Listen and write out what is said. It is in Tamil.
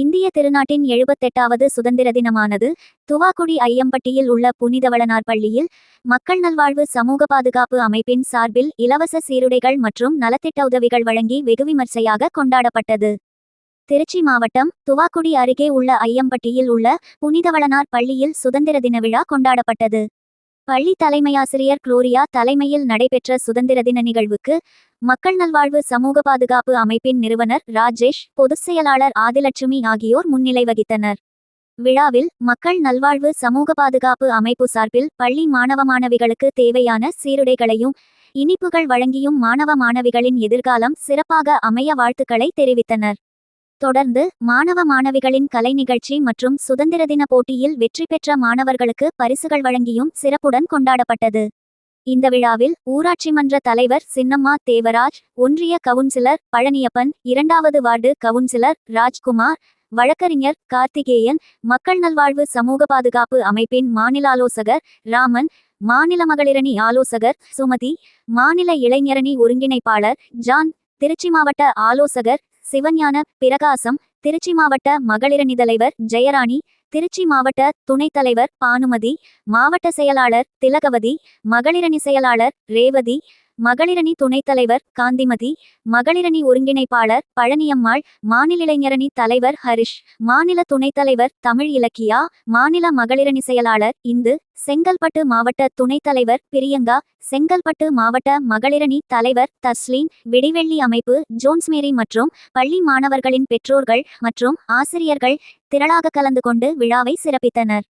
இந்திய திருநாட்டின் 78வது சுதந்திர தினமானது துவாக்குடி ஐயம்பட்டியில் உள்ள புனிதவளனார் பள்ளியில் மக்கள் நல்வாழ்வு சமூக பாதுகாப்பு அமைப்பின் சார்பில் இலவச சீருடைகள் மற்றும் நலத்திட்ட உதவிகள் வழங்கி வெகுவிமர்சையாக கொண்டாடப்பட்டது. திருச்சி மாவட்டம் துவாக்குடி அருகே உள்ள ஐயம்பட்டியில் உள்ள புனிதவளனார் பள்ளியில் சுதந்திர தின விழா கொண்டாடப்பட்டது. பள்ளி தலைமையாசிரியர் குளோரியா தலைமையில் நடைபெற்ற சுதந்திர தின நிகழ்வுக்கு மக்கள் நல்வாழ்வு சமூக பாதுகாப்பு அமைப்பின் நிறுவனர் ராஜேஷ், பொதுச் செயலாளர் ஆதிலட்சுமி ஆகியோர் முன்னிலை வகித்தனர். விழாவில் மக்கள் நல்வாழ்வு சமூக பாதுகாப்பு அமைப்பு சார்பில் பள்ளி மாணவ மாணவிகளுக்கு தேவையான சீருடைகளையும் இனிப்புகள் வழங்கியும் மாணவ மாணவிகளின் எதிர்காலம் சிறப்பாக அமைய வாழ்த்துக்களை தெரிவித்தனர். தொடர்ந்து மாணவ மாணவிகளின் கலை நிகழ்ச்சி மற்றும் சுதந்திர தின போட்டியில் வெற்றி பெற்ற மாணவர்களுக்கு பரிசுகள் வழங்கியும் சிறப்புடன் கொண்டாடப்பட்டது. இந்த விழாவில் ஊராட்சி மன்ற தலைவர் சின்னம்மா தேவராஜ், ஒன்றிய கவுன்சிலர் பழனியப்பன், 2வது வார்டு கவுன்சிலர் ராஜ்குமார், வழக்கறிஞர் கார்த்திகேயன், மக்கள் நல்வாழ்வு சமூக பாதுகாப்பு அமைப்பின் மாநில ஆலோசகர் ராமன், மாநில மகளிரணி ஆலோசகர் சுமதி, மாநில இளைஞரணி ஒருங்கிணைப்பாளர் ஜான், திருச்சி மாவட்ட ஆலோசகர் சிவஞான பிரகாசம், திருச்சி மாவட்ட மகளிரணி தலைவர் ஜெயராணி, திருச்சி மாவட்ட துணைத் தலைவர் பானுமதி, மாவட்ட செயலாளர் திலகவதி, மகளிரணி செயலாளர் ரேவதி, மகளிரணி துணைத் தலைவர் காந்திமதி, மகளிரணி ஒருங்கிணைப்பாளர் பழனியம்மாள், மாநில இளைஞரணி தலைவர் ஹரிஷ், மாநில துணைத் தலைவர் தமிழ் இலக்கியா, மாநில மகளிரணி செயலாளர் இந்து, செங்கல்பட்டு மாவட்ட துணைத் தலைவர் பிரியங்கா, செங்கல்பட்டு மாவட்ட மகளிரணி தலைவர் தஸ்லீன், விடிவெள்ளி அமைப்பு ஜோன்ஸ்மேரி மற்றும் பள்ளி மாணவர்களின் பெற்றோர்கள் மற்றும் ஆசிரியர்கள் திரளாக கலந்து கொண்டு விழாவை சிறப்பித்தனர்.